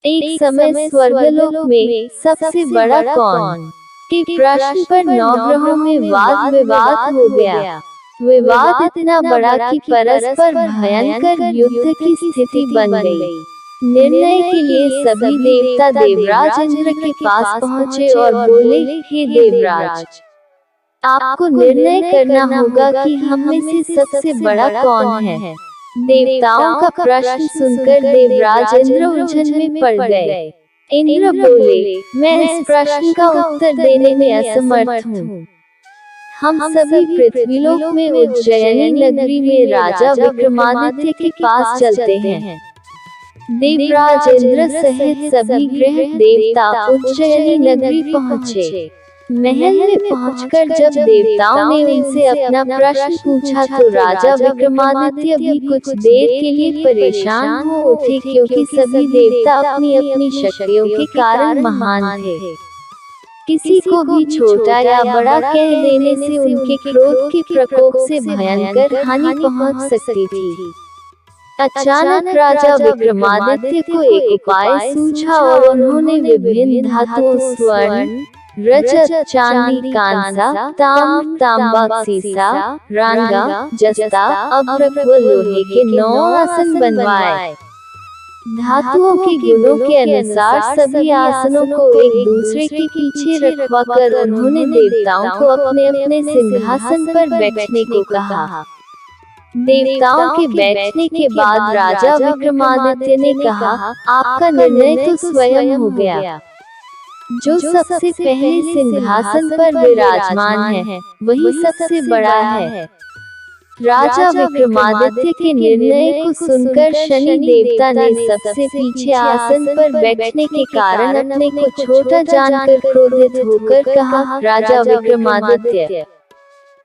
एक समय स्वर्गलोक में सबसे बड़ा कौन के प्रश्न पर नवग्रहों में वाद विवाद हो गया। विवाद इतना बड़ा कि परस्पर भयंकर युद्ध की स्थिति बन गई। निर्णय के लिए सभी देवता देवराज इंद्र के पास पहुँचे और बोले, हे देवराज, आपको निर्णय करना होगा कि हम में से सबसे बड़ा कौन है। देवताओं का प्रश्न सुनकर देवराज इंद्र उलझन में पड़ गए। इंद्र बोले, मैं इस प्रश्न का उत्तर देने में असमर्थ हूँ। हम सभी पृथ्वीलोक में उज्जयिनी नगरी में राजा विक्रमादित्य के पास चलते हैं। देवराज इंद्र सहित सभी ग्रह देवता उज्जयिनी नगरी पहुँचे। महल में पहुंचकर जब देवताओं ने उनसे अपना प्रश्न पूछा तो राजा विक्रमादित्य भी कुछ देर के लिए परेशान हो उठे, क्योंकि सभी देवता अपनी अपनी शक्तियों के कारण महान थे। किसी को भी छोटा या बड़ा कह देने से उनके क्रोध के प्रकोप से भयंकर हानि पहुंच सकती थी। अचानक राजा विक्रमादित्य को एक उपाय सूझा और उन्होंने विभिन्न धातुओं स्वर्ण, रजत, चांदी, कांसा, ताम्र, तांबा, सीसा, रांगा, जस्ता, अभ्रक व लोहे के 9 आसन बनवाए। धातुओं के गुणों के अनुसार सभी आसनों को एक दूसरे के पीछे रखवाकर उन्होंने देवताओं को अपने अपने सिंहासन पर बैठने को कहा। देवताओं के बैठने के बाद राजा विक्रमादित्य ने कहा, आपका निर्णय तो स्वयं हो गया। जो सबसे पहले सिंहासन पर विराजमान है वही सबसे बड़ा है। राजा विक्रमादित्य के निर्णय को सुनकर शनि देवता ने सबसे पीछे आसन पर बैठने के कारण अपने को छोटा जानकर क्रोधित होकर कहा, राजा विक्रमादित्य,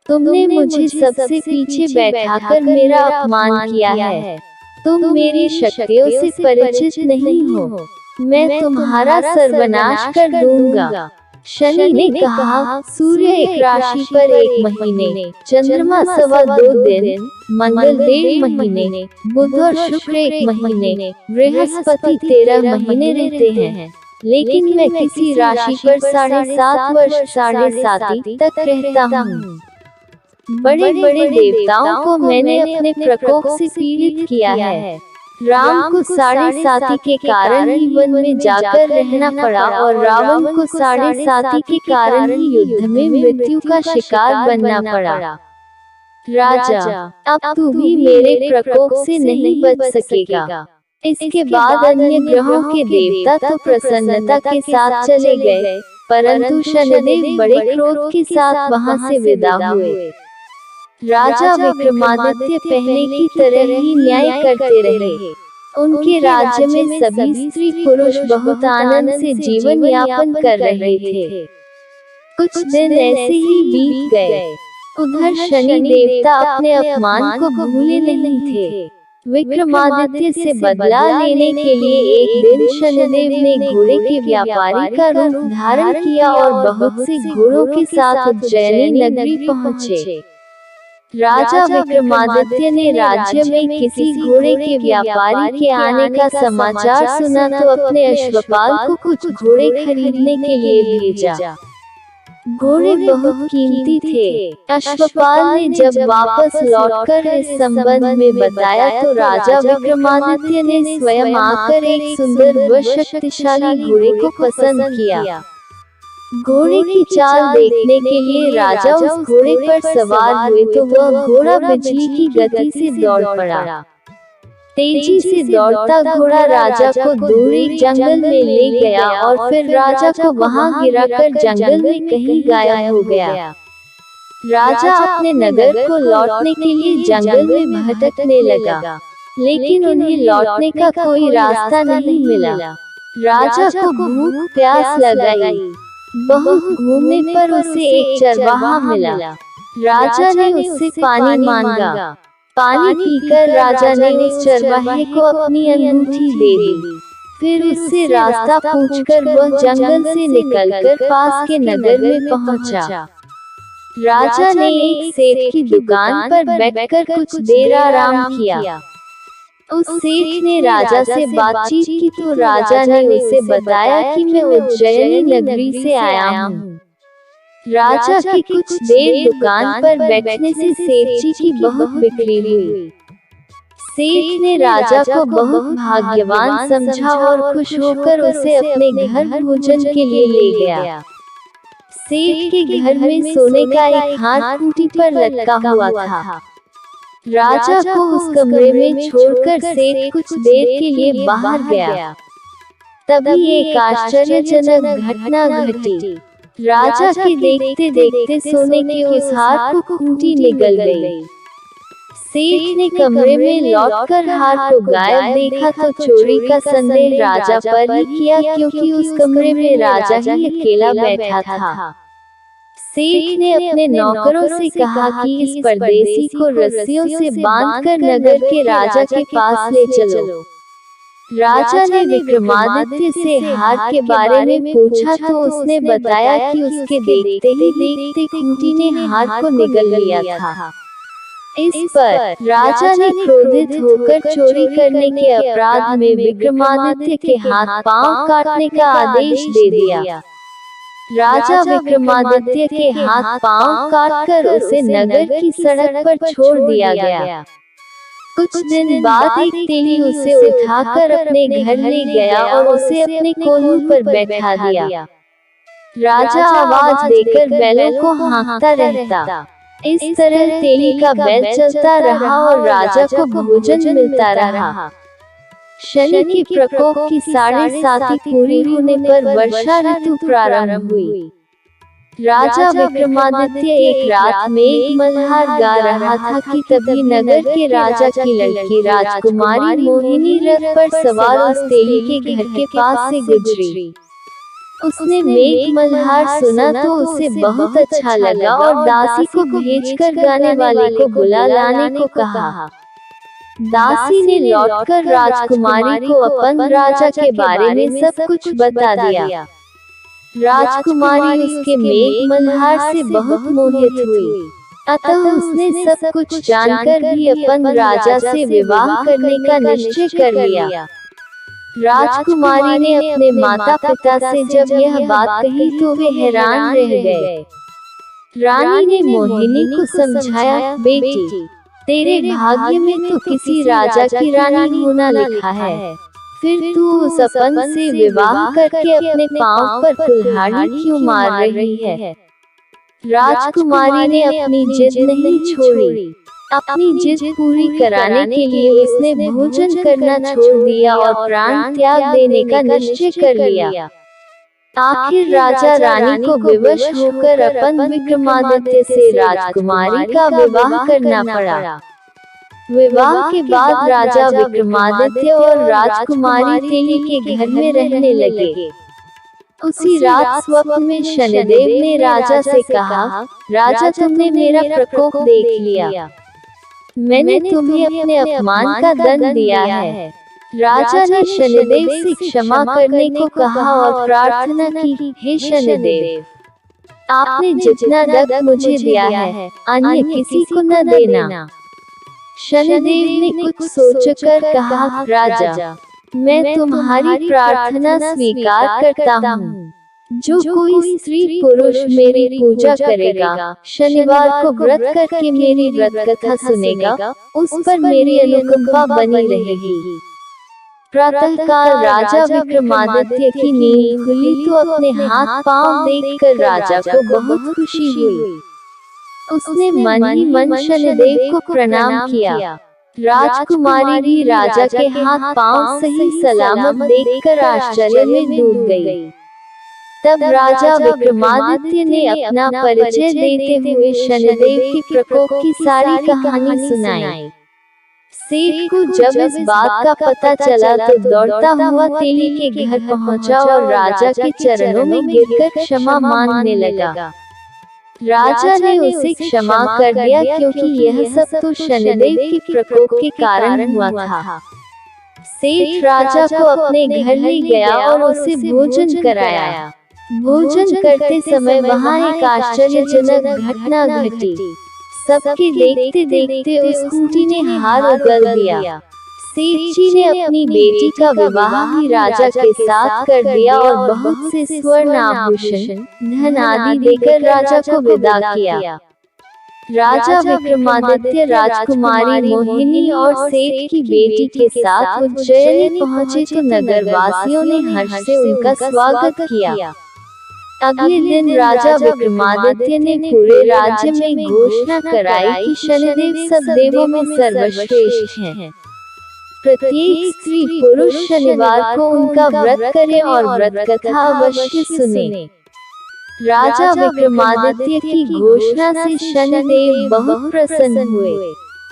तुमने मुझे सबसे पीछे बैठाकर मेरा अपमान किया है। तुम मेरी शक्तियों से परिचित नहीं हो, मैं तुम्हारा सर्वनाश कर दूंगा। शनि ने कहा, सूर्य एक राशि पर 1 महीने, चंद्रमा 2.25 दिन, मंगल 1.5 महीने, बुध और शुक्र 1 महीने, बृहस्पति 13 महीने रहते हैं। लेकिन मैं किसी राशि पर 7.5 वर्ष 7.5 तक रहता हूँ। बड़े बड़े देवताओं को मैंने अपने प्रकोप से पीड़ित किया है। राम को 7.5 के कारण ही वन में जाकर रहना पड़ा और रावण को 7.5 के कारण ही युद्ध में मृत्यु का शिकार बनना पड़ा। राजा, अब तू भी मेरे प्रकोप से नहीं बच सकेगा। इसके बाद अन्य ग्रहों के देवता तो प्रसन्नता के साथ चले गए, परंतु शनिदेव बड़े क्रोध के साथ वहां से विदा हुए। राजा विक्रमादित्य पहले की तरह ही न्याय करते रहे। उनके राज्य में सभी स्त्री पुरुष बहुत आनंद से जीवन यापन कर रहे थे। कुछ दिन ऐसे ही बीत गए। उधर शनि देवता अपने अपमान को भूले नहीं थे। विक्रमादित्य से बदला लेने के लिए एक दिन शनिदेव ने घोड़े के व्यापारी का रूप धारण किया और बहुत से घोड़ों के साथ उज्जयिनी नगरी पहुँचे। राजा विक्रमादित्य ने राज्य में किसी घोड़े के व्यापारी के आने का समाचार सुना तो अपने अश्वपाल को कुछ घोड़े खरीदने के लिए भेजा। घोड़े बहुत कीमती थे। अश्वपाल ने जब वापस लौटकर इस संबंध में बताया तो राजा विक्रमादित्य ने स्वयं आकर एक सुंदर व शक्तिशाली घोड़े को पसंद किया। घोड़े की चाल देखने के लिए राजा उस घोड़े पर सवार हुए तो वह घोड़ा बिजली की गति से दौड़ पड़ा। तेजी से दौड़ता घोड़ा राजा को दूर एक जंगल में ले गया और फिर राजा को वहां गिराकर जंगल में कहीं गायब हो गया। राजा अपने नगर को लौटने के लिए जंगल में भटकने लगा, लेकिन उन्हें लौटने का कोई रास्ता नहीं मिला। राजा को भूख प्यास लगाई। बहुत घूमने पर उसे एक चरवाहा मिला। राजा ने उससे पानी मांगा। पानी पीकर राजा ने उस चरवाहे को अपनी अंगूठी दे दी। फिर उससे रास्ता पूछकर वह जंगल से निकलकर पास के नगर में पहुंचा। राजा ने एक सेठ की दुकान पर बैठकर कुछ देर आराम किया। उस सेठ ने राजा से बातचीत की तो राजा ने उसे बताया कि मैं उज्जैनी नगरी से आया हूँ। राजा की कुछ देर दुकान पर बैठने से सेठ जी की बहुत बिक्री हुई। सेठ ने राजा को बहुत भाग्यवान समझा और खुश होकर उसे अपने घर भोजन के लिए ले गया। सेठ के घर में सोने का एक हाथ खूंटी पर लटका हुआ था। राजा को उस कमरे में छोड़कर सेठ कुछ देर के लिए बाहर गया। तभी एक आश्चर्यजनक घटना घटी। राजा के देखते देखते सोने के उस हार को खूंटी निगल गई। सेठ ने कमरे में लौटकर हार को गायब देखा तो चोरी का संदेह राजा पर ही किया, क्योंकि उस कमरे में राजा ही अकेला बैठा था। सेठ ने अपने नौकरों से कहा कि इस परदेसी को रस्सियों से बांधकर नगर के राजा के पास ले चलो। राजा ने विक्रमादित्य से हार के बारे में पूछा तो उसने बताया कि उसके देखते ही देखते खूंटी ने हार को निगल लिया था। इस पर राजा ने क्रोधित होकर चोरी करने के अपराध में विक्रमादित्य के हाथ पांव काटने का आदेश दे दिया। राजा विक्रमादित्य के हाथ पांव काटकर उसे नगर की सड़क पर छोड़ दिया गया। कुछ दिन बाद एक तेली उसे उठाकर अपने घर ले गया और उसे अपने कोलू पर बैठा दिया। राजा आवाज देकर बैलों को हाँकता रहता। इस तरह तेली का बैल चलता रहा और राजा को भोजन मिलता रहा। शनि के प्रकोप की 7.5 पूरी होने पर वर्षा ऋतु प्रारंभ हुई। राजा विक्रमादित्य एक रात में एक मल्हार गा रहा था कि तभी नगर के राजा की लड़की राजकुमारी मोहिनी रथ पर सवार उस तेली के घर के पास से गुजरी। उसने मेघ मल्हार सुना तो उसे बहुत अच्छा लगा और दासी को भेजकर गाने वाले को बुला लाने को कहा। दासी ने लौटकर राजकुमारी को अपन राजा के बारे में सब कुछ बता दिया। राजकुमारी उसके मेघ मल्हार से बहुत मोहित हुई, अतः उसने सब कुछ जानकर भी अपन राजा से विवाह करने का निश्चय कर लिया। राजकुमारी ने अपने माता पिता से जब यह बात कही तो वे हैरान रह गए। रानी ने मोहिनी को समझाया, बेटी, तेरे भाग्य में तो किसी राजा की रानी होना लिखा है, फिर तू उस अपन से विवाह करके अपने पांव पर कुल्हाड़ी क्यों मार रही है। राजकुमारी ने अपनी जिद नहीं छोड़ी। अपनी जिद पूरी कराने के लिए उसने भोजन करना छोड़ दिया और प्राण त्याग देने का निश्चय कर लिया। आखिर राजा रानी को विवश होकर अपन विक्रमादित्य से राजकुमारी का विवाह करना पड़ा। विवाह के बाद राजा विक्रमादित्य और राजकुमारी तेली के घर में रहने लगे। उसी रात स्वप्न में शनिदेव ने राजा से कहा, राजा, तुमने मेरा प्रकोप देख लिया, मैंने तुम्हें अपने अपमान का दंड दिया है। राजा ने शनिदेव से क्षमा करने को कहा और प्रार्थना की, हे शनिदेव, आपने जितना दंड मुझे दिया है अन्य किसी को न देना। शनिदेव ने कुछ सोचकर कहा, राजा, मैं तुम्हारी प्रार्थना स्वीकार करता हूँ। जो कोई स्त्री पुरुष मेरी पूजा करेगा, शनिवार को व्रत करके मेरी व्रत कथा सुनेगा, उस पर मेरी अनुकंपा बनी रहेगी। प्रातःकाल राजा विक्रमादित्य की नींद खुली तो अपने हाथ पांव देखकर राजा को बहुत खुशी हुई। उसने मन ही मन शनिदेव को प्रणाम किया। राजकुमारी भी राजा के हाथ पांव सही सलामत देखकर आश्चर्य में डूब गई। तब राजा विक्रमादित्य ने अपना परिचय देते हुए शनिदेव के प्रकोप की सारी कहानी सुनाई। सेठ को जब इस बात का पता चला तो दौड़ता हुआ तेली के घर पहुंचा और राजा के चरणों में गिरकर क्षमा मांगने लगा। राजा ने उसे क्षमा कर दिया, क्योंकि यह सब तो शनिदेव के प्रकोप के कारण हुआ था। सेठ राजा को अपने घर ले गया और उसे भोजन कराया। भोजन करते समय वहाँ एक आश्चर्यजनक घटना घटी। सबके देखते देखते उस खूंटी ने हार उगल दिया। सेठ जी ने अपनी बेटी का विवाह ही राजा के साथ कर दिया और बहुत से स्वर्ण आभूषण, धन आदि देकर राजा को विदा किया। राजा विक्रमादित्य राजकुमारी मोहिनी और सेठ की बेटी के साथ उज्जैन पहुँचे तो नगरवासियों ने हर्ष से उनका स्वागत किया। अगले दिन राजा विक्रमादित्य ने पूरे राज्य में घोषणा कराई कि शनिदेव सब देवों में सर्वश्रेष्ठ हैं। प्रत्येक स्त्री पुरुष शनिवार को उनका व्रत करे और व्रत कथा अवश्य सुने। राजा विक्रमादित्य की घोषणा से शनिदेव बहुत प्रसन्न हुए।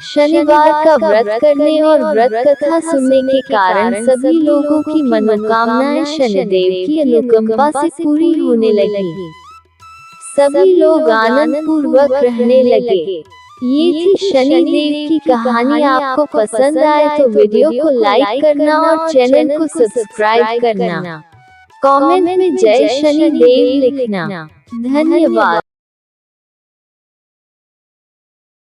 शनिवार का व्रत करने और व्रत कथा सुनने के कारण सभी लोगों की मनोकामनाएं शनिदेव की अनुकंपा से पूरी होने लगी। सभी लोग आनंद पूर्वक रहने लगे। ये थी शनिदेव की कहानी। आपको पसंद आए तो वीडियो को लाइक करना और चैनल को सब्सक्राइब करना। कमेंट में जय शनिदेव लिखना। धन्यवाद।